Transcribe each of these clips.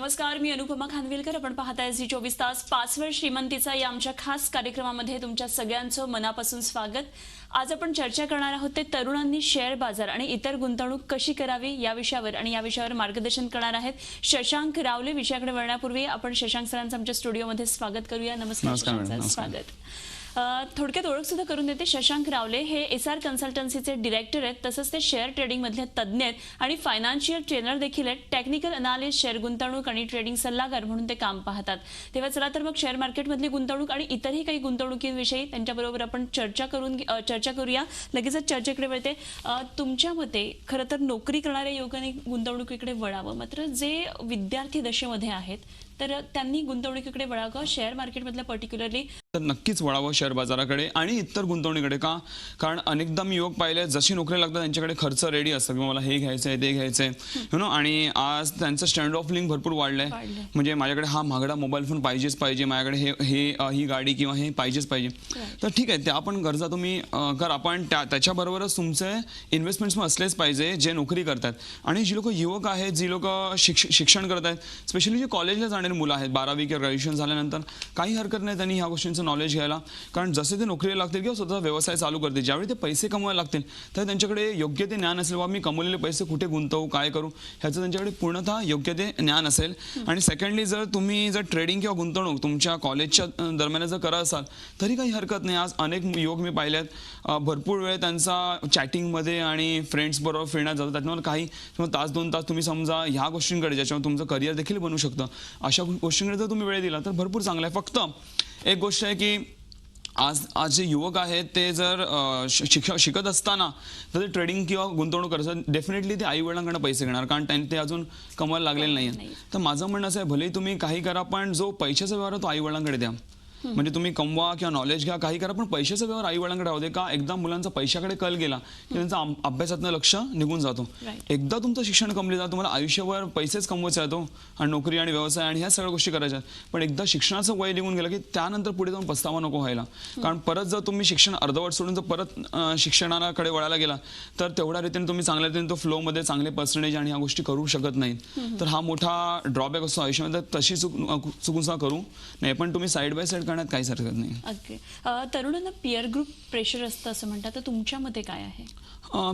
नमस्कार, मी अनुपमा खानविलकर. आपण पाहताय झी 24 तास. पासवर्ड श्रीमंतीचा या आमच्या खास कार्यक्रमामध्ये तुमच्या सगळ्यांचं मनापासून स्वागत. आज आपण चर्चा करणार आहोत ते तरुणांनी शेअर बाजार आणि इतर गुंतवणूक कशी करावी या विषयावर, आणि या विषयावर मार्गदर्शन करणार आहेत शशांक रावले. विषयाकडे वळण्यापूर्वी आपण शशांक सरांचं आमच्या स्टुडिओमध्ये स्वागत करूया. नमस्कार शशांक, स्वागत. थोडक्यात ओळख सुद्धा करून देते. शशांक रावले हे एसआर कन्सल्टन्सीचे डायरेक्टर आहेत, तसंच ते शेअर ट्रेडिंग मधले तज्ज्ञ आहेत आणि फायनान्शियल ट्रेनर देखील आहेत. टेक्निकल अनालिस्ट, शेअर गुंतवणूक आणि ट्रेडिंग सल्लागार म्हणून ते काम पाहतात. तेव्हा चला तर मग शेअर मार्केटमधली गुंतवणूक आणि इतरही काही गुंतवणुकीविषयी त्यांच्याबरोबर आपण चर्चा करूया. लगेचच चर्चेकडे वळते. तुमच्या मते खरं तर नोकरी करणाऱ्या युवकांनी गुंतवणुकीकडे वळावं, मात्र जे विद्यार्थी दशेमध्ये आहेत तर त्यांनी गुंतवणुकीकडे वळावं शेअर मार्केटमधल्या पर्टिक्युलरली? तर नक्कीच वळावं शेअर बाजाराकडे आणि इतर गुंतवणुकीकडे. का? कारण अनेकदा मी युवक पाहिले, जशी नोकरी लागतात त्यांच्याकडे खर्च रेडी असतं की मला हे घ्यायचंय ते घ्यायचंय, यु नो. आणि आज त्यांचं स्टँडर्ड ऑफ लिव्हिंग भरपूर वाढलंय. म्हणजे माझ्याकडे हा महागडा मोबाईल फोन पाहिजेच पाहिजे, माझ्याकडे ही गाडी किंवा हे पाहिजेच पाहिजे. तर ठीक आहे, त्या पण गरजा तुम्ही करा, पण त्याच्याबरोबरच तुमचे इन्व्हेस्टमेंट्स असलेच पाहिजे जे नोकरी करतात. आणि जी लोक युवक आहेत, जी लोक शिक्षण करत आहेत, स्पेशली जे कॉलेजला जाणारी मुलं आहेत, 12वी किंवा ग्रॅज्युएशन झाल्यानंतर, काही हरकत नाही त्यांनी ह्या गोष्टींचं नॉलेज घ्यायला. कारण जसे ते नोकरीला लागतील किंवा स्वतःचा व्यवसाय चालू करतील, ज्यावेळी ते पैसे कमवायला लागतील तर त्यांच्याकडे योग्य ते ज्ञान असेल, बाबा मी कमवलेले पैसे कुठे गुंतवू, काय करू, ह्याचं त्यांच्याकडे पूर्णतः योग्य ते ज्ञान असेल. आणि सेकंडली तुम्ही जर ट्रेडिंग किंवा गुंतवणूक तुमच्या कॉलेजच्या दरम्यान जर करत असाल तरी काही हरकत नाही. आज अनेक युवक मी पाहिले आहेत, भरपूर वेळ त्यांचा चॅटिंगमध्ये आणि फ्रेंड्स बरोबर फिरण्यात जातो. त्याच्यामुळे काही तास 2 तास तुम्ही समजा ह्या गोष्टींकडे, ज्याच्यामुळे तुमचं करिअर देखील बनू शकतं, अशा गोष्टींकडे जर तुम्ही वेळ दिला तर भरपूर चांगलं आहे. फक्त एक गोष्ट आहे की आज जे युवक आहेत ते जर शिकत असताना तर ते ट्रेडिंग किंवा गुंतवणूक करतात, डेफिनेटली ते आई वडिलांकडे पैसे घेणार, कारण त्यांनी ते अजून कमवायला लागलेलं नाही. तर माझं म्हणणं असं आहे, भलेही तुम्ही काही करा, पण जो पैशाचा व्यवहार आहे तो आई वडिलांकडे द्या. म्हणजे तुम्ही कमवा किंवा नॉलेज घ्या, काही करा, पण पैशाचा व्यवहार आई वडिलांकडे राहू दे. का? एकदा मुलांचा पैशाकडे कल गेला की त्यांचा अभ्यासातनं लक्ष निघून जातो. एकदा तुमचं शिक्षण कमले जातं, तुम्हाला आयुष्यभर पैसेच कमवायचे येतो आणि नोकरी आणि व्यवसाय आणि ह्या सगळ्या गोष्टी करायच्या. पण एकदा शिक्षणाचं वय निघून गेलं की त्यानंतर पुढे जाऊन पस्तावा नको व्हायला. कारण परत जर तुम्ही शिक्षण अर्धवट सोडून जर परत शिक्षणाकडे वळायला गेला तर तेवढ्या रीतीने तुम्ही चांगल्या रीतीने तो फ्लोमध्ये चांगले पर्सेंटेज आणि ह्या गोष्टी करू शकत नाहीत. तर हा मोठा ड्रॉबॅक असतो आयुष्यामध्ये. तशी चुकून सुद्धा करू नाही, पण तुम्ही साईड बाय साईड करण्यात काहीच हरकत नाही. ओके. तरुणांना पिअर ग्रुप प्रेशर असतं असं म्हणतात, तर तुमच्या मते काय आहे?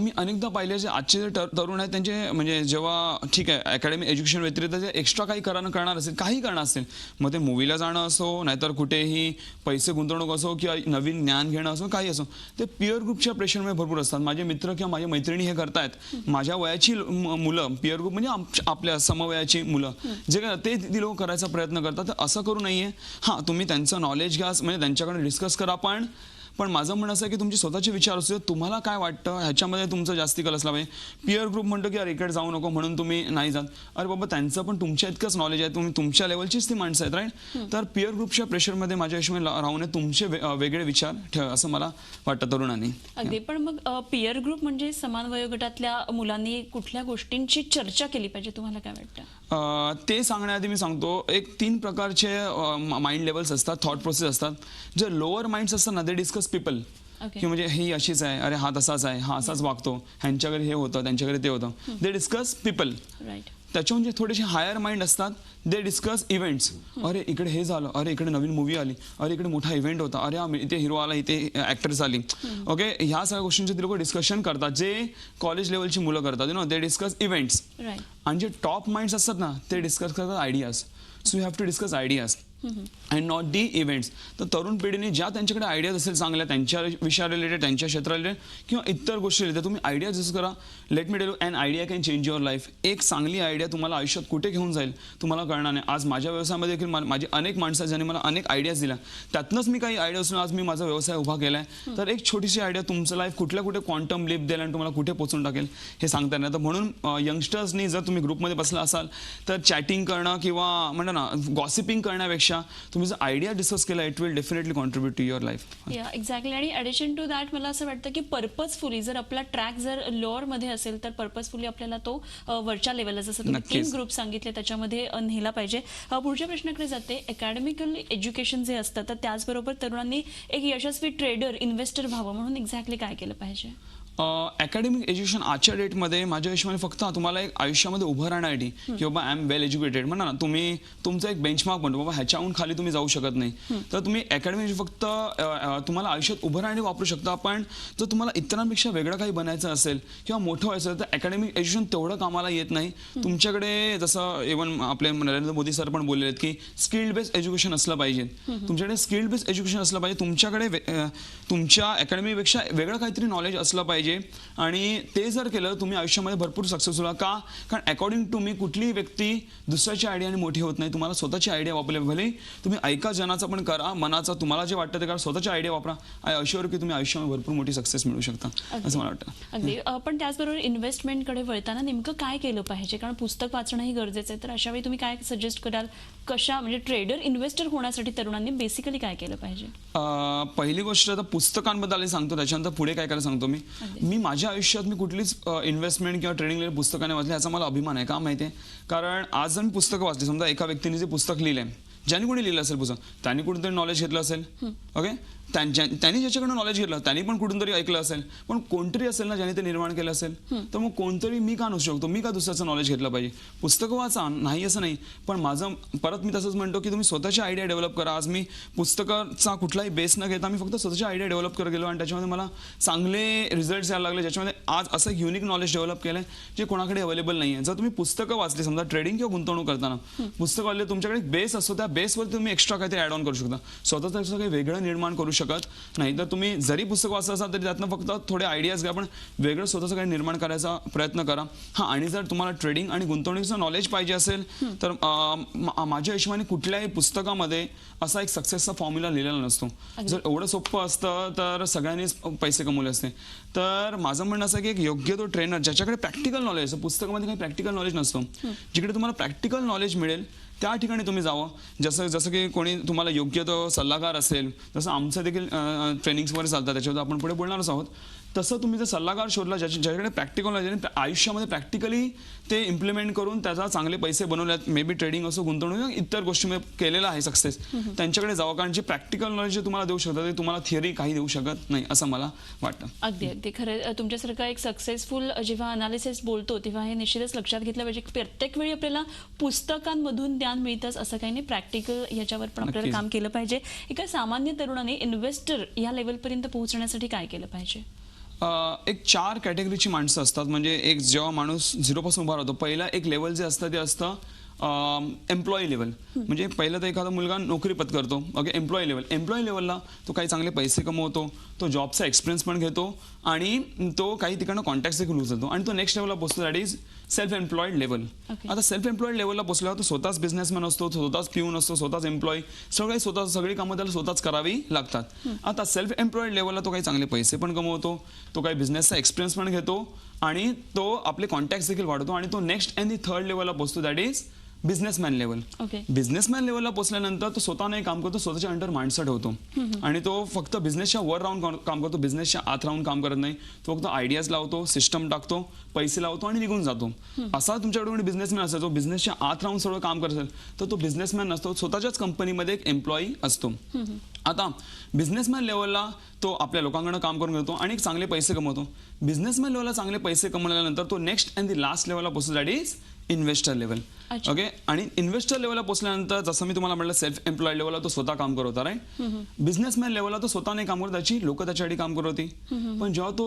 मी अनेकदा पाहिले जे आजचे जे तरुण आहेत त्यांचे, म्हणजे जेव्हा ठीक आहे अकॅडमिक एज्युकेशन व्यतिरिक्त जे एक्स्ट्रा काही करणार असेल, काही करणार असेल, मग ते मूवीला जाणं असो, नाहीतर कुठेही पैसे गुंतवणूक असो किंवा नवीन ज्ञान घेणं असो, काही असो, ते पिअर ग्रुपच्या प्रेशरमध्ये भरपूर असतात. माझे मित्र किंवा माझ्या मैत्रिणी हे करतायत, माझ्या वयाची मुलं, पिअर ग्रुप म्हणजे आपल्या समवयाची मुलं जे ते लोक करायचा प्रयत्न करतात. तर असं करू नये. हां, तुम्ही त्यांचं नॉलेज घ्या, म्हणजे त्यांच्याकडे डिस्कस करा, पण माझं म्हणणं असं आहे की तुमचे स्वतःचे विचार असू, तुम्हाला काय वाटतं ह्याच्यामध्ये तुमचं जास्ती कल असला पाहिजे. पिअर ग्रुप म्हणतो की अरे इकडे जाऊ नको म्हणून तुम्ही नाही जात. अरे बाबा, त्यांचं पण तुमच्या इतकंच नॉलेज आहे, तुम्ही तुमच्या लेवलचीच ती माणसं आहेत, राईट. तर पिअर ग्रुपच्या प्रेशरमध्ये माझ्या हिशोबाने राहू नये, तुमचे वेगळे विचार ठेवा असं मला वाटतं तरुणांनी. अगदी. पण मग पिअर ग्रुप म्हणजे समान वयोगटातल्या मुलांनी कुठल्या गोष्टींची चर्चा केली पाहिजे, तुम्हाला काय वाटतं? ते सांगण्याआधी मी सांगतो, एक 3 प्रकारचे माइंड लेवल्स असतात, थॉट प्रोसेस असतात. जे लोअर माइंड्स असतात ना, ते डिस्कस पीपल, की म्हणजे ही अशीच आहे, अरे हा तसाच आहे, हा असाच वागतो, ह्यांच्याकडे हे होतं, त्यांच्याकडे ते होतं. They discuss people. राईट. त्याच्या म्हणजे थोडेसे हायर माइंड असतात, दे डिस्कस इव्हेंट्स. अरे इकडे हे झालं, अरे इकडे नवीन मूवी आली, अरे इकडे मोठा इव्हेंट होता, अरे इथे हिरो आला, इथे ऍक्ट्रेस आली. ओके, ह्या सगळ्या गोष्टींचे ते लोक डिस्कशन करतात, जे कॉलेज लेवलची मुलं करतात. You know, they discuss events. आणि जे टॉप माइंड्स असतात ना, ते डिस्कस करतात ideas. So you have to discuss ideas and not the events. तर तरुण पिढीने ज्या त्यांच्याकडे आयडियाज असेल चांगल्या, त्यांच्या विषया रिलेटेड, त्यांच्या क्षेत्रा रिलेटेड किंवा इतर गोष्टी रिलेटेड, तुम्ही आयडियाज डिस्कस करा. Let me tell you, an idea can change your life. एक चांगली आयडिया तुम्हाला आयुष्यात कुठे घेऊन जाईल तुम्हाला कळणार नाही. आज माझ्या व्यवसायामध्ये देखील माझे अनेक माणसं ज्यांनी मला अनेक आयडियाज दिल्या, त्यातनंच मी काही आयडिया असून आज मी माझा व्यवसाय उभा केला आहे. तर एक छोटीशी आयडिया तुमचं लाईफ कुठे क्वांटम लिप देईल आणि तुम्हाला कुठे पोहोचून टाकेल हे सांगता येणार. तर म्हणून यंगस्टर्सनी जर तुम्ही ग्रुपमध्ये बसला असाल तर चॅटिंग करणं किंवा म्हणणं ना गॉसिपिंग करण्यापेक्षा तुम्ही जर आयडिया डिस्कस केला, it will definitely contribute to your life. Exactly. आणि ॲडिशन टू दॅट मला असं वाटतं की पर्पजफुली जर आपला ट्रॅक जर लोअर मध्ये असेल तर पर्पजफुली आपल्याला तो वरच्या लेवलला, जसं तुम्ही 3 ग्रुप सांगितले, त्याच्यामध्ये नेला पाहिजे. पुढच्या प्रश्नाकडे जाते. अकॅडमिकल एज्युकेशन जे असतं, तर त्याचबरोबर तरुणांनी एक यशस्वी ट्रेडर, इन्व्हेस्टर व्हावं म्हणून एक्झॅक्टली काय केलं पाहिजे? अकॅडमिक एज्युकेशन आजच्या डेटमध्ये माझ्या हिशोबाने फक्त तुम्हाला एक आयुष्यामध्ये उभं राहण्यासाठी की बाबा आय एम वेल एज्युकेटेड म्हणा ना तुम्ही तुमचा एक बेंचमार्क बनतो बाबा ह्याच्याहून खाली तुम्ही जाऊ शकत नाही तर तुम्ही अकॅडमिक फक्त तुम्हाला आयुष्यात उभं राहणे वापरू शकता. पण जर तुम्हाला इतरांपेक्षा वेगळं काही बनायचं असेल किंवा मोठं व्हायचं असेल तर अकॅडमिक एज्युकेशन तेवढं कामाला येत नाही. तुमच्याकडे जसं इव्हन आपले नरेंद्र मोदी सर पण बोललेत की स्किल्ड बेस्ड एज्युकेशन असलं पाहिजे. तुमच्याकडे स्किल्ड बेस्ड एज्युकेशन असलं पाहिजे. तुमच्याकडे तुमच्या अकॅडमीपेक्षा वेगळं काहीतरी नॉलेज असलं पाहिजे आणि ते जर केलं तुम्ही आयुष्यामध्ये भरपूर सक्सेसफुल का कारण अकॉर्डिंग टू मी कुठलीही व्यक्ती दुसऱ्याची आयडियाने मोठी होत नाही. तुम्हाला स्वतःची आयडिया वापरली भले तुम्ही ऐका जनाचा पण करा मनाचा तुम्हाला जे वाटतं ते करा स्वतःची आयडिया वापरा. आय अश्युअर की तुम्ही आयुष्यामध्ये भरपूर मोठी सक्सेस मिळू शकता असं मला वाटतं. अगदी पण त्याचबरोबर इन्व्हेस्टमेंटकडे वळताना नेमकं काय केलं पाहिजे कारण पुस्तक वाचणंही गरजेचं आहे तर अशा वेळी तुम्ही काय सजेस्ट कराल कशा म्हणजे ट्रेडर इन्व्हेस्टर होण्यासाठी तरुणांनी बेसिकली काय केलं पाहिजे? पहिली गोष्ट आता पुस्तकांबद्दल सांगतो त्याच्यानंतर पुढे काय करायला सांगतो. मी माझ्या आयुष्यात मी कुठलीच इन्व्हेस्टमेंट किंवा ट्रेडिंग पुस्तकाने वाचली याचा मला अभिमान आहे. का माहिती आहे कारण आज जर मी पुस्तकं वाचली समजा एका व्यक्तीने जे पुस्तक लिहिलंय ज्यांनी कोणी लिहिलं असेल पुस्तक त्यांनी कुठेतरी नॉलेज घेतलं असेल ओके त्यांनी ज्याच्याकडून नॉलेज घेतलं त्यांनी पण कुठून तरी ऐकलं असेल पण कोणतरी असेल ना ज्याने ते निर्माण केलं असेल तर मग कोणतरी मी का नसू शकतो मी का दुसऱ्याचं नॉलेज घेतलं पाहिजे. पुस्तकं वाचा नाही असं नाही पण माझं परत मी तसंच म्हणतो की तुम्ही स्वतःची आयडिया डेव्हलप करा. आज मी पुस्तकाचा कुठलाही बेस न घेता मी फक्त स्वतःची आयडिया डेव्हलप करत गेलो आणि त्याच्यामध्ये मला चांगले रिझल्ट्स यायला लागले ज्याच्यामध्ये आज असं एक युनिक नॉलेज डेव्हलप केलंय जे कोणाकडे अवेलेबल नाही आहे. जर तुम्ही पुस्तकं वाचली समजा ट्रेडिंग किंवा गुंतवणूक करताना पुस्तकं वाचले तुमच्याकडे एक बेस असतो त्या बेसवर तुम्ही एक्स्ट्रा काहीतरी ॲड ऑन करू शकता. स्वतःचं काही वेगळं निर्माण करू शकत नाही. तर तुम्ही जरी पुस्तक वाचत असाल तरी त्यातनं फक्त थोडे आयडियाज घ्या पण वेगळं स्वतःचं काही निर्माण करायचा प्रयत्न करा. हां आणि जर तुम्हाला ट्रेडिंग आणि गुंतवणुकीचं नॉलेज पाहिजे असेल तर माझ्या हिशोबाने कुठल्याही पुस्तकामध्ये असा एक सक्सेसचा फॉर्म्युला लिहिलेला नसतो. जर एवढं सोपं असतं तर सगळ्यांनीच पैसे कमवले असते. तर माझं म्हणणं असं की एक योग्य तो ट्रेनर ज्याच्याकडे प्रॅक्टिकल नॉलेज असतं पुस्तकामध्ये काही प्रॅक्टिकल नॉलेज नसतो जिकडे तुम्हाला प्रॅक्टिकल नॉलेज मिळेल त्या ठिकाणी तुम्ही जावं. जसं की कोणी तुम्हाला योग्य तो सल्लागार असेल जसं आमचं देखील ट्रेनिंग्सवर चालतं त्याच्यावर आपण पुढे बोलणारच आहोत तसं तुम्ही जर सल्लागार शोधला ज्याच्याकडे प्रॅक्टिकल नॉलेज आयुष्यामध्ये प्रॅक्टिकली ते इम्प्लिमेंट करून त्याचा चांगले पैसे बनवले मे बी ट्रेडिंग असो गुंतवणूक इतर गोष्टीमध्ये केलेलं आहे सक्सेस त्यांच्याकडे जावं कारण जे प्रॅक्टिकल नॉलेज जे तुम्हाला देऊ शकतात ते तुम्हाला थिअरी काही देऊ शकत नाही असं मला वाटतं. अगदी अगदी खरं तुमच्यासारखं एक सक्सेसफुल जेव्हा अनालिसिस बोलतो तेव्हा हे निश्चितच लक्षात घेतलं पाहिजे प्रत्येक वेळी आपल्याला पुस्तकांमधून ज्ञान मिळतंच असं काही नाही प्रॅक्टिकल याच्यावर पण आपल्याला काम केलं पाहिजे. एका सामान्य तरुणाने इन्व्हेस्टर या लेवलपर्यंत पोहोचण्यासाठी काय केलं पाहिजे? एक 4 कॅटेगरीची माणसं असतात म्हणजे एक जेव्हा माणूस 0 पासून उभा राहतो पहिला एक लेवल जे असतं ते असतं एम्प्लॉई लेवल म्हणजे पहिलं तर एखादा मुलगा नोकरी पत्करतो ओके एम्प्लॉई लेवलला तो काही चांगले पैसे कमवतो तो जॉबचा एक्सपिरियन्स पण घेतो आणि तो काही ठिकाणी कॉन्टॅक्ट देखील उचलतो आणि तो नेक्स्ट लेवलला पोहोचतो that is self employed level. आता सेल्फ एम्प्लॉईड लेवलला पोहोचल्यावर तो स्वतःच बिझनेसमॅन असतो स्वतःच पिऊन असतो स्वतःच एम्प्लॉई सगळी कामं त्याला स्वतःच करावी लागतात. आता सेल्फ एम्प्लॉईड लेवलला तो काही चांगले पैसे पण कमवतो तो काही बिझनेसचा एक्सपिरियन्स पण घेतो आणि तो आपले कॉन्टॅक्ट देखील वाढवतो आणि तो नेक्स्ट अँड दी थर्ड लेवलला पोहोचतो that is businessman level. Businessman लेवलला पोहोचल्यानंतर तो स्वतः नाही काम करतो स्वतःच्या अंडर माइंडसेट होतो आणि तो फक्त बिझनेसच्या वर राहून काम करतो बिझनेसच्या आत राहून काम करत नाही. तो फक्त आयडियाज लावतो सिस्टम टाकतो पैसे लावतो आणि निघून जातो. असा तुमच्याकडे कोणी बिझनेसमॅन असेल जो बिझनेसच्या आत राहून सगळं काम करत असेल तर तो बिझनेसमॅन नसतो स्वतःच्याच कंपनीमध्ये एक एम्प्लॉई असतो. आता बिझनेसमॅन लेवलला तो आपल्या लोकांकडून काम करून घेतो आणि चांगले पैसे कमवतो. बिझनेसमॅन लेवलला चांगले पैसे कमवल्यानंतर तो नेक्स्ट अँड दी लास्ट लेवलला पोहोचतो that is investor level. Okay आणि इन्व्हेस्टर लेवलला पोहोचल्यानंतर जसं मी तुम्हाला म्हटलं सेल्फ एम्प्लॉईड लेवलला तो स्वतः काम करत होता राईट. बिझनेसमॅन लेवलला तो स्वतः नाही काम करत त्याची लोक त्याच्यासाठी काम करत होती. पण जेव्हा तो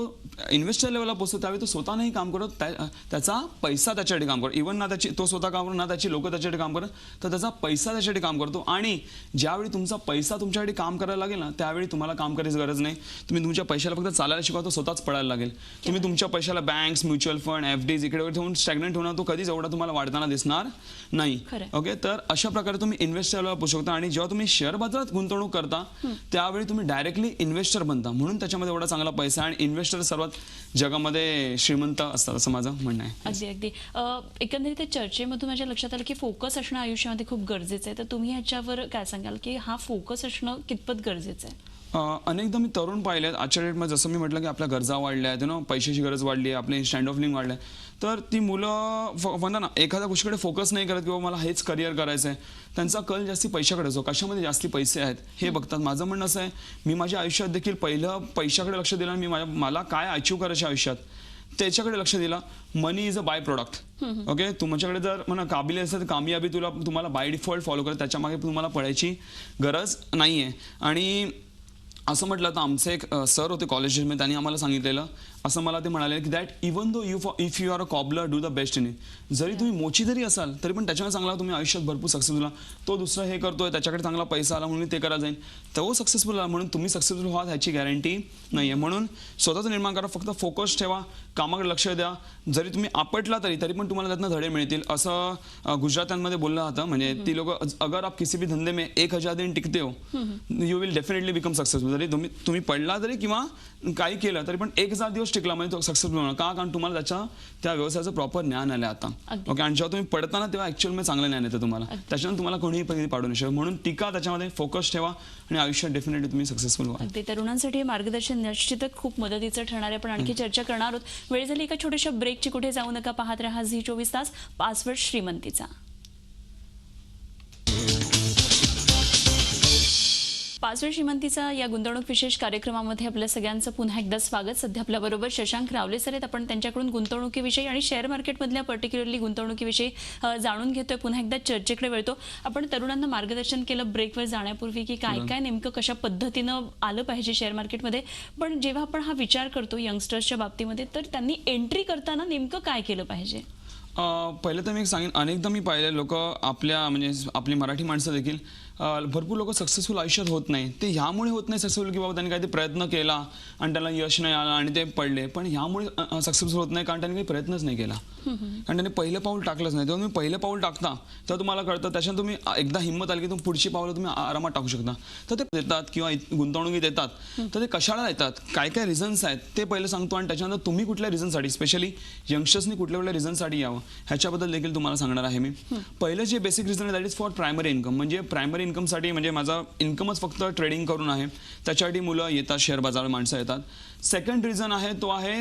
इन्व्हेस्टर लेवलला पोहोचतो त्यावेळी तो स्वतः नाही काम करत त्याचा पैसा त्याच्यासाठी काम करतो. इव्हन ना तो स्वतः काम करतो ना त्याची लोक त्याच्यासाठी काम करत तर त्याचा पैसा त्याच्यासाठी काम करतो. आणि ज्यावेळी तुमचा पैसा तुमच्यासाठी काम करायला लागेल ना त्यावेळी तुम्हाला काम करायची गरज नाही. तुम्ही तुमच्या पैशाला फक्त चालायला शिकवा तो स्वतःच पडायला लागेल. तुम्ही तुमच्या पैशाला बँक्स म्युच्युअल फंड एफडीज इकडे वगैरे ठेवून स्टॅग्नंट होणार तो कधीच एवढा तुम्हाला वाढताना दिसणार नाही. ओके तर अशा प्रकारे तुम्ही इन्व्हेस्टरला पोहोचू शकता आणि जेव्हा तुम्ही शेअर बाजारात गुंतवणूक करता त्यावेळी तुम्ही डायरेक्टली इन्व्हेस्टर बनता म्हणून त्याच्यामध्ये एवढा चांगला पैसा आणि इन्व्हेस्टर सर्वात जगामध्ये श्रीमंत असतात असं माझं म्हणणं आहे. अगदी अगदी एकंदरीत चर्चेमधून माझ्या लक्षात आलं की फोकस असणं आयुष्यामध्ये खूप गरजेचं आहे. तर तुम्ही ह्याच्यावर काय सांगाल की हा फोकस असणं कितपत गरजेचं आहे? अनेकदा मी तरुण पाहिले आहेत आजच्या डेटमध्ये. जसं मी म्हटलं की आपल्या गरजा वाढल्या आहेत, पैशाची गरज वाढली आहे, आपले स्टँड ऑफ लिव्हिंग वाढलं आहे. तर ती मुलं म्हणतात ना, एखाद्या गोष्टीकडे फोकस नाही करत किंवा मला हेच करिअर करायचं आहे. त्यांचा कल जास्ती पैशाकडे असतो, कशामध्ये जास्ती पैसे आहेत हे बघतात. माझं म्हणणं असं आहे, मी माझ्या आयुष्यात देखील पहिलं पैशाकडे लक्ष दिलं. मी मला काय अचीव करायचं आयुष्यात त्याच्याकडे लक्ष दिला. Money is a by product. Okay, तुमच्याकडे जर म्हणा काबिलियत असेल तर कामयाबी तुम्हाला बाय डिफॉल्ट फॉलो करत, त्याच्यामागे तुम्हाला पडायची गरज नाही आहे. आणि असं म्हटलं तर आमचे एक सर होते कॉलेजेसमध्ये, त्यांनी आम्हाला सांगितलेलं, असं मला ते म्हणाले की that even though if you are a cobbler do the best in it. जरी तुम्ही मोची जरी असाल तरी पण त्याच्यामध्ये चांगला तुम्ही आयुष्यात भरपूर सक्सेसफुल व्हा. तो दुसरा हे करतोय त्याच्याकडे चांगला पैसा आला म्हणून ते करा जाईल, तो सक्सेसफुल आला म्हणून तुम्ही सक्सेसफुल व्हा ह्याची गॅरंटी नाही आहे. म्हणून स्वतःचं निर्माण करा, फक्त फोकस ठेवा, कामाकडे लक्ष द्या. जरी तुम्ही आपटला तरी पण तुम्हाला त्यातनं धडे मिळतील. असं गुजरात्यांमध्ये बोललं होतं, म्हणजे ती लोक, अगर आप किसी भी धंदे में 1000 दिन टिकते हो you will definitely become successful. जरी तुम्ही पडला तरी किंवा काही केलं तरी पण 1000 दिवस टिकला म्हणजे तो सक्सेसफुल होणार. का? कारण तुम्हाला त्या व्यवसायाचं प्रॉपर ज्ञान आलं आता. ओके, आणि जेव्हा तुम्ही पडताना तेव्हा ऍक्च्युअल मध्ये चांगलं ज्ञान येतं तुम्हाला. त्याच्यानंतर तुम्हाला कोणीही पहिली पाडू नाही शकत. म्हणून टिका, त्याच्यामध्ये फोकस ठेवा आणि आयुष्यात डेफिनेटली तुम्ही सक्सेसफुल व्हा. अगदी तरुणांसाठी हे मार्गदर्शन निश्चितच खूप मदतीचं ठरणार आहे. पण आणखी चर्चा करणार आहोत. वेळ झाली एका छोट्याशा ब्रेकची. कुठे जाऊ नका, पाहत रहा झी 24 तास. पासवर्ड श्रीमंतीचा. पासवर्ड श्रीमंतीचा या गुंतवणूक विशेष कार्यक्रमामध्ये आपल्या सगळ्यांचं पुन्हा एकदा स्वागत. सध्या आपल्याबरोबर शशांक रावले सर आहेत. आपण त्यांच्याकडून गुंतवणुकीविषयी आणि शेअर मार्केटमधल्या पर्टिक्युलरली गुंतवणुकीविषयी जाणून घेतोय. पुन्हा एकदा चर्चेकडे वळतो. आपण तरुणांना मार्गदर्शन केलं ब्रेकवर जाण्यापूर्वी की काय नेमकं कशा पद्धतीनं आलं पाहिजे शेअर मार्केटमध्ये. पण जेव्हा आपण हा विचार करतो यंगस्टर्सच्या बाबतीमध्ये, तर त्यांनी एंट्री करताना नेमकं काय केलं पाहिजे? पहिलं तर मी सांगेन, अनेकदा मी पाहिले लोक आपली मराठी माणसं देखील भरपूर लोक सक्सेसफुल आयुष्यात होत नाही. ते ह्यामुळे होत नाही सक्सेसफुल की बाबा त्यांनी काहीतरी प्रयत्न केला आणि त्याला यश नाही आला आणि ते पडले. पण ह्यामुळे सक्सेसफुल होत नाही कारण त्यांनी काही प्रयत्नच नाही केला, कारण त्यांनी पहिलं पाऊल टाकलंच नाही. तेव्हा तुम्ही पहिलं पाऊल टाकता तेव्हा तुम्हाला कळतं. त्याच्यानंतर तुम्ही एकदा हिंमत आली की तुम्ही पुढची पावलं तुम्ही आरामात टाकू शकता. तर ते देतात किंवा गुंतवणुकी देतात, तर ते कशाला देतात, काय काय रिझन्स आहेत ते पहिलं सांगतो. आणि त्याच्यानंतर तुम्ही कुठल्या रिझनसाठी, स्पेशली यंगस्टर्सनी कुठल्या रिझनसाठी यावं ह्याच्याबद्दल देखील तुम्हाला सांगणार आहे मी. पहिलं जे बेसिक रिझन आहे that is for primary income. म्हणजे प्रायमरी इन्कमसाठी, म्हणजे माझा इन्कमच फक्त ट्रेडिंग करून आहे, त्याच्यासाठी मुलं येतात, शेअर बाजार माणसं येतात. सेकंड रिझन आहे तो आहे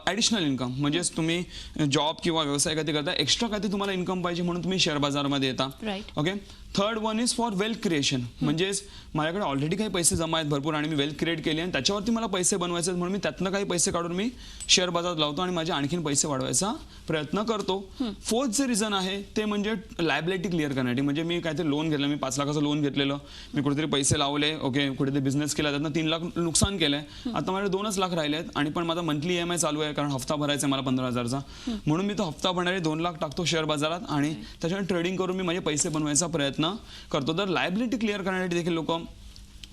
ॲडिशनल इन्कम. म्हणजेच तुम्ही जॉब किंवा व्यवसाय काहीतरी करता, एक्स्ट्रा काहीतरी तुम्हाला इन्कम पाहिजे म्हणून तुम्ही शेअर बाजारमध्ये येता. Okay. Third one is for wealth creation. म्हणजेच माझ्याकडे ऑलरेडी काही पैसे जमा आहेत भरपूर आणि मी वेल्थ क्रिएट केली आणि त्याच्यावरती मला पैसे बनवायचे आहेत, म्हणून मी त्यातनं काही पैसे काढून मी शेअर बाजारात लावतो आणि माझे आणखीन पैसे वाढवायचा प्रयत्न करतो. फोर्थ जे रिझन आहे ते म्हणजे लायबिलिटी क्लिअर करण्यासाठी. म्हणजे मी काहीतरी लोन घेतलं, मी 5 लाखाचं लोन घेतलेलं, मी कुठेतरी पैसे लावले, ओके, कुठेतरी बिझनेस केला, त्यातनं 3 लाख नुकसान केलंय. आता माझे 2च लाख राहिले आहेत आणि पण माझा मंथली EMI चालू आहे कारण हफ्ता भरायचा आहे मला 15,000चा. म्हणून मी तो हफ्ता भरणारे 2 लाख टाकतो शेअर बाजारात आणि त्याच्यावर ट्रेडिंग करून मी माझे पैसे बनवायचा प्रयत्न करतो. तर लायबिलिटी क्लिअर करण्यासाठी देखील लोक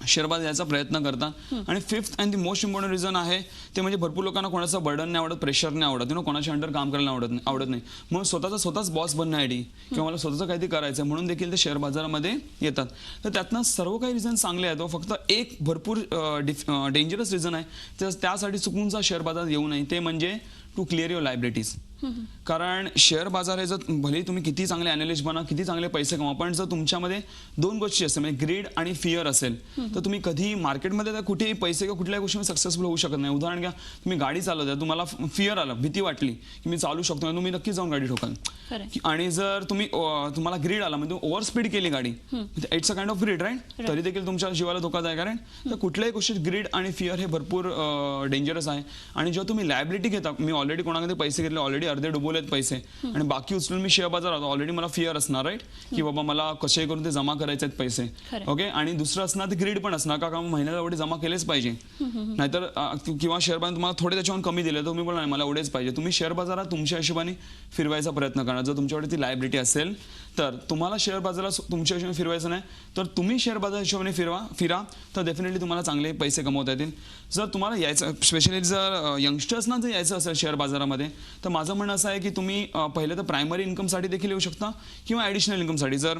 शेअर बाजार याचा प्रयत्न करतात. आणि fifth and the most important reason आहे ते म्हणजे भरपूर लोकांना कोणाचं बर्डन नाही आवडत, प्रेशर नाही आवडत, कोणाच्या अंडर काम करायला आवडत नाही. म्हणून स्वतःच बॉस बनण्यासाठी किंवा मला स्वतःचं काहीतरी करायचं म्हणून देखील ते शेअर बाजारामध्ये येतात. तर त्यातनं सर्व काही रिझन चांगले आहेत. फक्त एक भरपूर डेंजरस रिझन आहे, तर त्यासाठी चुकूनचा शेअर बाजारात येऊ नये, ते म्हणजे टू क्लिअर युअर लायबिलिटीज. कारण शेअर बाजार हे जर भले तुम्ही किती चांगले अॅनालिस्ट बना, किती चांगले पैसे कमा, पण जर तुमच्यामध्ये 2 गोष्टी असतील म्हणजे ग्रीड आणि फिअर असेल तर तुम्ही कधी मार्केटमध्ये कुठेही पैसे किंवा कुठल्याही गोष्टीमध्ये सक्सेसफुल होऊ शकत नाही. उदाहरण घ्या, तुम्ही गाडी चालवता, तुम्हाला फिअर आलं, भीती वाटली की मी चालू शकतो, तुम्ही नक्की जाऊन गाडी ठोकाल. आणि जर तुम्हाला ग्रीड आला म्हणजे ओव्हर स्पीड केली गाडी, it's a kind of greed, right, तरी देखील तुमच्या जीवाला धोकादायक आहे. तर कुठल्याही गोष्टीत ग्रीड आणि फिअर हे भरपूर डेंजरस आहे. आणि जेव्हा तुम्ही लायबिलिटी घेता, मी ऑलरेडी कोणाकडे पैसे घेतले, ऑलरेडी अर्धे डुबवलेत पैसे आणि बाकी उचलून मी शेअर बाजारात, ऑलरेडी मला फिअर असणार, राईट, की बाबा मला कसे करून ते जमा करायचे आहेत पैसे. ओके. आणि दुसरं असणार ते ग्रीड पण असणार, का महिन्याला एवढे जमा केलेच पाहिजे, नाहीतर किंवा शेअर बाजार तुम्हाला थोडे त्याच्यावर कमी दिले तर तुम्ही बोला नाही मला एवढेच पाहिजे. तुम्ही शेअर बाजारात तुमच्या हिशोबाने फिरवायचा प्रयत्न करणार. जर तुमच्याकडे ती लायबिलिटी असेल तर तुम्हाला शेअर बाजारात तुमच्या हिशोबाने फिरवायचं नाही, तर तुम्ही शेअर बाजार हिशोबाने फिरा तर डेफिनेटली तुम्हाला चांगले पैसे कमवता येतील. जर तुम्हाला यायचं, स्पेशली जर यंगस्टर्सना जर यायचं असेल शेअर बाजारामध्ये, तर माझं म्हणणं असं आहे की तुम्ही पहिले तर प्रायमरी इन्कमसाठी देखील येऊ शकता किंवा ॲडिशनल इन्कमसाठी. जर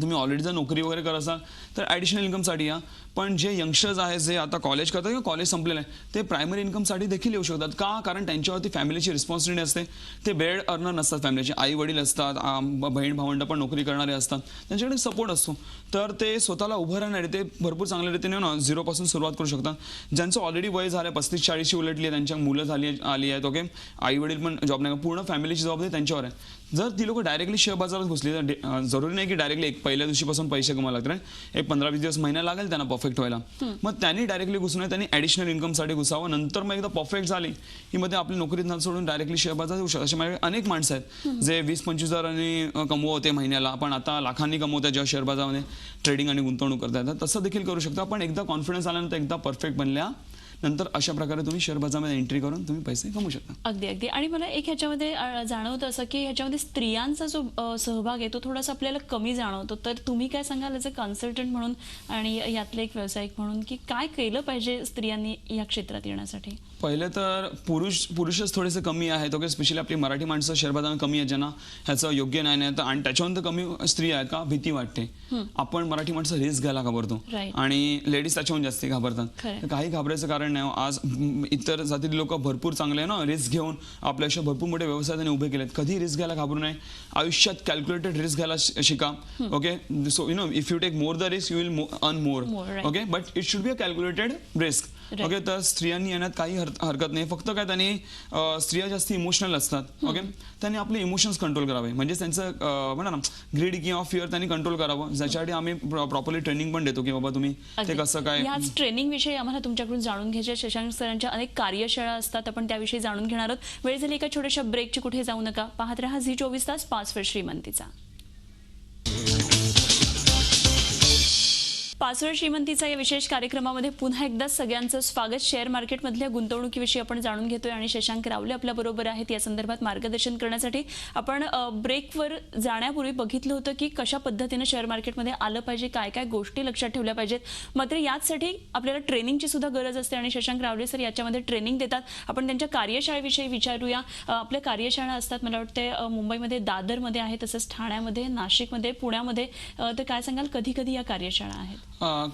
तुम्ही ऑलरेडी जर नोकरी वगैरे करत असाल तर ॲडिशनल इन्कमसाठी या. पण जे यंगस्टर्स आहेत जे आता कॉलेज करतात किंवा कॉलेज संपलेलं आहे ते प्रायमरी इन्कमसाठी देखील येऊ शकतात. का? कारण त्यांच्यावरती फॅमिलीची रिस्पॉन्सिबिलिटी असते. ते बेड अर्नर नसतात, फॅमिलीचे आई वडील असतात, बहीण भावंड पण नोकरी करणारे असतात, त्यांच्याकडे सपोर्ट असतो. तर ते स्वतःला उभं राहणारे ते भरपूर चांगल्या रीतीने ना झिरोपासून सुरुवात करू शकतात. ज्यांचं ऑलरेडी वय झालं 35-40 उलटली आहे, त्यांच्या मुलं आली आहेत, ओके, आई वडील पण जॉब नाही, पूर्ण फॅमिलीची जबाबदारी त्यांच्यावर आहे. जर ती लोक डायरेक्टली शेअर बाजारात घुसली तर जरुरी नाही की डायरेक्टली एक पहिल्या दिवशीपासून पैसे कमावं लागतात. एक 15-20 दिवस महिना लागेल त्यांना परफेक्ट व्हायला. मग त्यांनी डायरेक्टली घुसू नये, त्यांनी ॲडिशनल इन्कमसाठी घुसावं. नंतर मग एकदा परफेक्ट झाली की मध्ये आपली नोकरीत न सोडून डायरेक्टली शेअर बाजारात येऊ शकतात. असे माझे अनेक माणसं आहेत जे 20-25 हजारांनी कमवते महिन्याला, पण आता लाखांनी कमवतात जेव्हा शेअर बाजारामध्ये ट्रेडिंग आणि गुंतवणूक करतात. तसं देखील करू शकता. पण एकदा कॉन्फिडन्स आल्यानंतर, एकदा परफेक्ट बनल्या नंतर अशा प्रकारे तुम्ही शेअर बाजारामध्ये एंट्री करून तुम्ही पैसे कमवू शकता. अगदी अगदी. आणि मला एक ह्याच्यामध्ये जाणवतं असं की ह्याच्यामध्ये स्त्रियांचा जो सहभाग आहे तो थोडासा आपल्याला कमी जाणवतो. तर तुम्ही काय सांगाल ॲज अ कन्सल्टंट म्हणून आणि यातले एक व्यावसायिक म्हणून की काय केलं पाहिजे स्त्रियांनी या क्षेत्रात येण्यासाठी? पहिले तर पुरुषच थोडेसे कमी आहेत, ओके, स्पेशली आपली मराठी माणसं शेअर बाजारात कमी आहेत ज्यांना ह्याचं योग्य नाही तर, आणि त्याच्यानंतर कमी स्त्री आहेत. का? भीती वाटते. आपण मराठी माणसं रिस्क घ्यायला घाबरतो आणि लेडीज त्याच्याहून जास्त घाबरतात. काही घाबरायचं कारण नाही. आज इतर जातीतील लोक भरपूर चांगले आहे ना, रिस्क घेऊन आपल्या आयुष्यात भरपूर मोठे व्यवसाय त्यांनी उभे केलेत. कधी रिस्क घ्यायला घाबरू नये. आयुष्यात कॅल्क्युलेटेड रिस्क घ्यायला शिका. Okay, so if you take more the risk you will earn more. Okay, but it should be a calculated risk. Okay, तर स्त्रियांनी येण्यात काही हरकत नाही. फक्त काय त्यांनी स्त्रिया जास्त इमोशनल असतात. ओके, त्यांनी आपले इमोशन्स कंट्रोल करावे. म्हणजे त्यांचं म्हणा ना ग्रीड किंवा फिअर त्यांनी कंट्रोल करावं. ज्याच्यासाठी आम्ही प्रॉपरली ट्रेनिंग पण देतो की बाबा तुम्ही ते कसं काय. याच ट्रेनिंग विषयी आम्हाला तुमच्याकडून जाणून घ्यायचे. शशांक सरांच्या अनेक कार्यशाळा असतात, आपण त्याविषयी जाणून घेणार आहोत. वेळ झाली एका छोट्याशा ब्रेकची, कुठे जाऊ नका. पाहत रहा झी 24 तास, पासवर्ड श्रीमंतीचा. पासवर्ड श्रीमंतीचा या विशेष कार्यक्रमामध्ये पुन्हा एकदा सगळ्यांचं स्वागत. शेअर मार्केटमधल्या गुंतवणुकीविषयी आपण जाणून घेतोय आणि शशांक रावले आपल्या बरोबर आहेत. या संदर्भात मार्गदर्शन करण्यासाठी आपण ब्रेकवर जाण्यापूर्वी बघितलं होतं की कशा पद्धतीने शेअर मार्केटमध्ये आलं पाहिजे, काय काय गोष्टी लक्षात ठेवल्या पाहिजेत. मात्र याचसाठी आपल्याला ट्रेनिंगची सुद्धा गरज असते आणि शशांक रावले सर याच्यामध्ये ट्रेनिंग देतात. आपण त्यांच्या कार्यशाळेविषयी विचारूया. आपल्या कार्यशाळा असतात, मला वाटते मुंबईमध्ये दादरमध्ये आहे, तसंच ठाण्यामध्ये, नाशिकमध्ये, पुण्यामध्ये. तर काय सांगाल, कधी कधी या कार्यशाळा आहेत?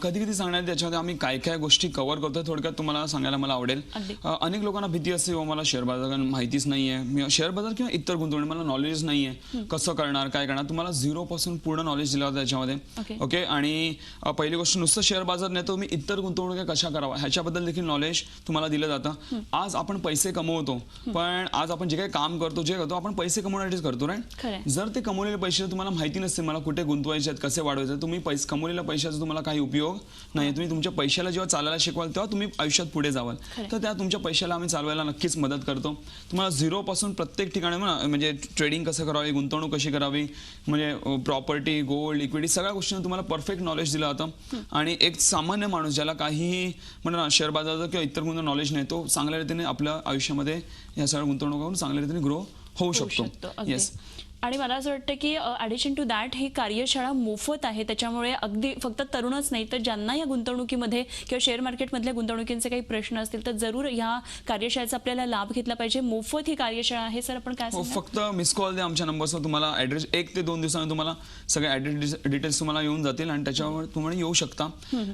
कधी कधी सांगण्यात त्याच्यामध्ये आम्ही काय काय गोष्टी कव्हर करतो थोडक्यात तुम्हाला सांगायला मला आवडेल. अनेक लोकांना भीती असते, मला शेअर बाजार माहितीच नाहीये, शेअर बाजार किंवा इतर गुंतवणूक मला नॉलेज नाहीये, कसं करणार, काय करणार. तुम्हाला 0 पासून पूर्ण नॉलेज दिलं होतं त्याच्यामध्ये. ओके, आणि पहिली गोष्ट नुसतं शेअर बाजार नाही, तुम्ही इतर गुंतवणुका कशा करावा ह्याच्याबद्दल देखील नॉलेज तुम्हाला दिलं जातं. आज आपण पैसे कमवतो, पण आज आपण जे काही काम करतो, जे करतो, आपण पैसे कमवण्यासाठीच करतो, राईट. जर ते कमवलेले पैसे तुम्हाला माहिती नसते मला कुठे गुंतवायचे आहेत, कसे वाढवायचे, तुम्ही कमवलेल्या पैशाचा तुम्हाला काही उपयोग नाही. तुम्ही तुमच्या पैशाला जेव्हा चालायला शिकवाल तेव्हा तुम्ही आयुष्यात पुढे जावाल. तर त्या तुमच्या पैशाला आम्ही चालवायला नक्कीच मदत करतो. तुम्हाला 0 पासून प्रत्येक ठिकाणी म्हणजे ट्रेडिंग कसं करावी, गुंतवणूक कशी करावी, म्हणजे प्रॉपर्टी, गोल्ड, इक्विटी, सगळ्या गोष्टींना तुम्हाला परफेक्ट नॉलेज दिलं जातं. आणि एक सामान्य माणूस ज्याला काहीही म्हणा शेअर बाजाराचं किंवा इतर गुंतवणूक नॉलेज नाही, तो चांगल्या रीतीने आपल्या आयुष्यामध्ये या सगळ्या गुंतवणुकावरून चांगल्या रीतीने ग्रो होऊ शकतो. येस. आणि मला असं वाटतं की ॲडिशन टू दॅट ही कार्यशाळा मोफत आहे. त्याच्यामुळे अगदी फक्त तरुणच नाही तर ज्यांना या गुंतवणुकीमध्ये किंवा शेअर मार्केटमधल्या गुंतवणुकीचे काही प्रश्न असतील तर जरूर या कार्यशाळेचा आपल्याला लाभ घेतला पाहिजे. मोफत ही कार्यशाळा आहे. सर आपण काय सांगू? फक्त मिस कॉल द्या आमच्या नंबरवर. तुम्हाला ॲड्रेस 1 ते 2 दिवसांनी तुम्हाला सगळे ॲड्रेस डिटेल्स तुम्हाला येऊन जातील आणि त्याच्यावर तुम्हाला येऊ शकता.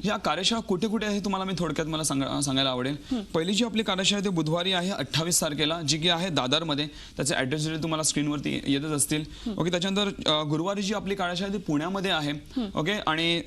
या कार्यशाळा कुठे कुठे आहे तुम्हाला मी थोडक्यात मला सांगायला आवडेल. पहिली जी आपली कार्यशाळा ती बुधवारी आहे 28 तारखेला, जी की आहे दादरमध्ये. त्याचे ॲड्रेस तुम्हाला स्क्रीनवरती येतच असतील. ओके, त्याच्यानंतर गुरुवारी जी आपली कार्यशाळा ती पुण्यामध्ये आहे. ओके, आणि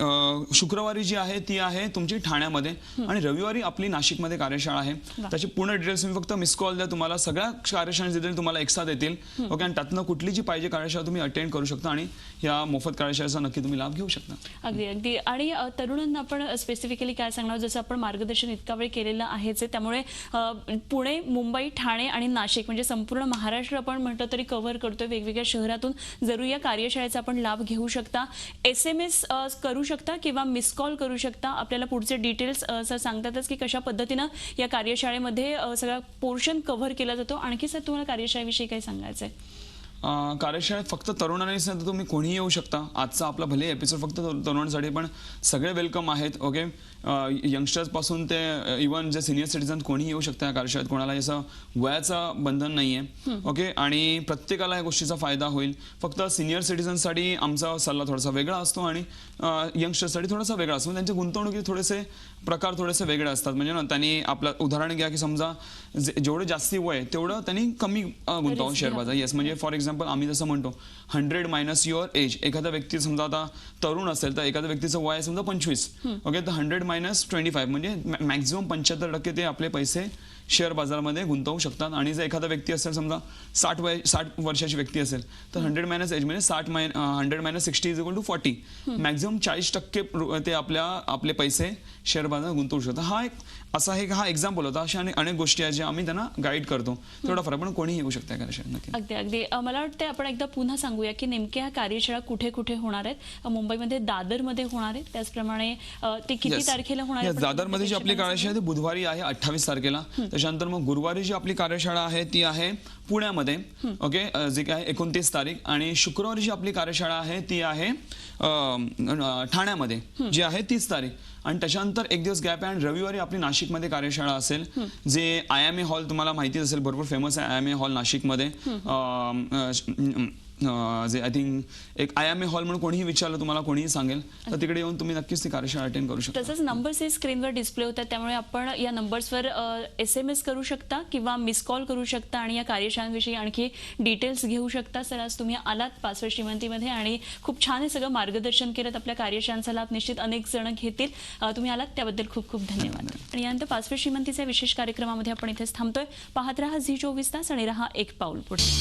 शुक्रवारी जी आहे ती आहे तुमची ठाण्यामध्ये, आणि रविवारी आपली नाशिकमध्ये कार्यशाळा आहे. त्याची पूर्ण डिटेल्स तुम्ही फक्त मिस कॉल द्या, तुम्हाला सगळ्या कार्यशाळा डिटेल तुम्हाला एक साथ येतील. ओके, आणि त्यातनं कुठली जी पाहिजे कार्यशाळा तुम्ही अटेंड करू शकता आणि या मोफत कार्यशाळेचा नक्की तुम्ही लाभ घेऊ शकता. अगदी अगदी. आणि तरुणांना आपण स्पेसिफिकली काय सांगणार, जसं आपण मार्गदर्शन इतका वेळ केलेलं आहेच, त्यामुळे पुणे, मुंबई, ठाणे आणि नाशिक म्हणजे संपूर्ण महाराष्ट्र आपण म्हटलं तरी कव्हर करतोय. वेगवेगळ्या शहरातून जरूर या कार्यशाळेचा आपण लाभ घेऊ शकता. SMS करू शकता किंवा मिस कॉल करू शकता. आपल्याला पुढचे डिटेल्स सर सांगतातच की कशा पद्धतीनं या कार्यशाळेमध्ये सगळा पोर्शन कव्हर केला जातो. आणखी सर तुम्हाला कार्यशाळेविषयी काही सांगायचं आहे? कार्यशाळेत फक्त तरुणांनीच नाही तर तुम्ही कोणीही येऊ शकता. आजचा आपला भले एपिसोड फक्त तरुणांसाठी पण सगळे वेलकम आहेत. ओके, यंगस्टर्स पासून ते इव्हन जे सिनियर सिटीजन कोणीही येऊ शकतं या कार्यशाळेत. कोणाला असं वयाचं बंधन नाहीये. ओके, आणि प्रत्येकाला या गोष्टीचा फायदा होईल. फक्त सिनियर सिटीजनसाठी आमचा सल्ला थोडासा वेगळा असतो आणि यंगस्टर्ससाठी थोडासा वेगळा असतो. त्यांच्या गुंतवणुकीचे थोडेसे प्रकार थोडेसे वेगळे असतात. म्हणजे ना त्यांनी आपलं उदाहरण घ्या की समजा जेवढे जास्ती वय तेवढं त्यांनी कमी गुंतवून शेअर बाजार. येस, म्हणजे फॉर एक्झाम्पल आम्ही जसं म्हणतो 100 मायनस युअर एज. एखादा व्यक्ती समजा आता तरुण असेल तर एखाद्या व्यक्तीचं वय समजा 25. ओके, तर 100 मायनस 25 म्हणजे मॅक्झिमम 75% ते आपले पैसे शेअर बाजारामध्ये गुंतवू शकतात. आणि जर एखादा व्यक्ती असेल समजा 60 वर्षाची व्यक्ती असेल तर 100 मायनस एज म्हणजे 100 minus 60 is equal to 40. Maximum 40% ते आपले पैसे शेअर बाजारात गुंतवू शकतात. हा एक्झाम्पल होता. अशा अनेक गोष्टी आहेत ज्या आम्ही त्यांना गाईड करतो. तेवढा फरक पण कोणीही येऊ शकतं कार्यशाळेत. नक्की. अगदी अगदी मला वाटतं आपण एकदा पुन्हा सांगूया की नेमक्या कार्यशाळा कुठे कुठे होणार आहेत. मुंबईमध्ये दादरमध्ये होणार आहेत. त्याचप्रमाणे ते किती तारखेला होणार आहे? दादरमध्ये जी आपली कार्यशाळा आहे ती बुधवारी आहे 28 तारखेला. त्याच्यानंतर मग गुरुवारी जी आपली कार्यशाळा आहे ती आहे पुण्यामध्ये. ओके, जी काय 29 तारीख. आणि शुक्रवारी जी आपली कार्यशाळा आहे ती आहे ठाण्यामध्ये जी आहे 30 तारीख. आणि त्याच्यानंतर एक दिवस गॅप आहे आणि रविवारी आपली नाशिकमध्ये कार्यशाळा असेल. जे IMA हॉल तुम्हाला माहितीच असेल, भरपूर फेमस आहे IMA हॉल नाशिकमध्ये. जे आय थिंक एक IMA हॉल म्हणून कोणीही विचारलं तुम्हाला कोणीही सांगेल तर तिकडे येऊन तुम्ही नक्कीच ती कार्यशाळा अटेंड करू शकता. तसंच नंबर्स हे स्क्रीनवर डिस्प्ले होतात, त्यामुळे आपण या नंबर्सवर SMS करू शकता किंवा मिस कॉल करू शकता आणि या कार्यशाळांविषयी आणखी डिटेल्स घेऊ शकता. सर, आज तुम्ही आलात पाचवड श्रीमंतीमध्ये आणि खूप छान हे सगळं मार्गदर्शन केलं. आपल्या कार्यशाळांचा लाभ निश्चित अनेक जण घेतील. तुम्ही आलात त्याबद्दल खूप खूप धन्यवाद. आणि यानंतर पाचवड श्रीमंतीच्या विशेष कार्यक्रमामध्ये आपण इथेच थांबतोय. पाहत रहा झी 24 तास आणि रहा एक पाऊल पुढे.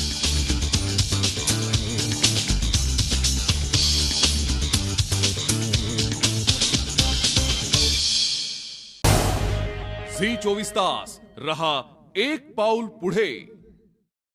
झी 24 तास रहा एक पाऊल पुढे.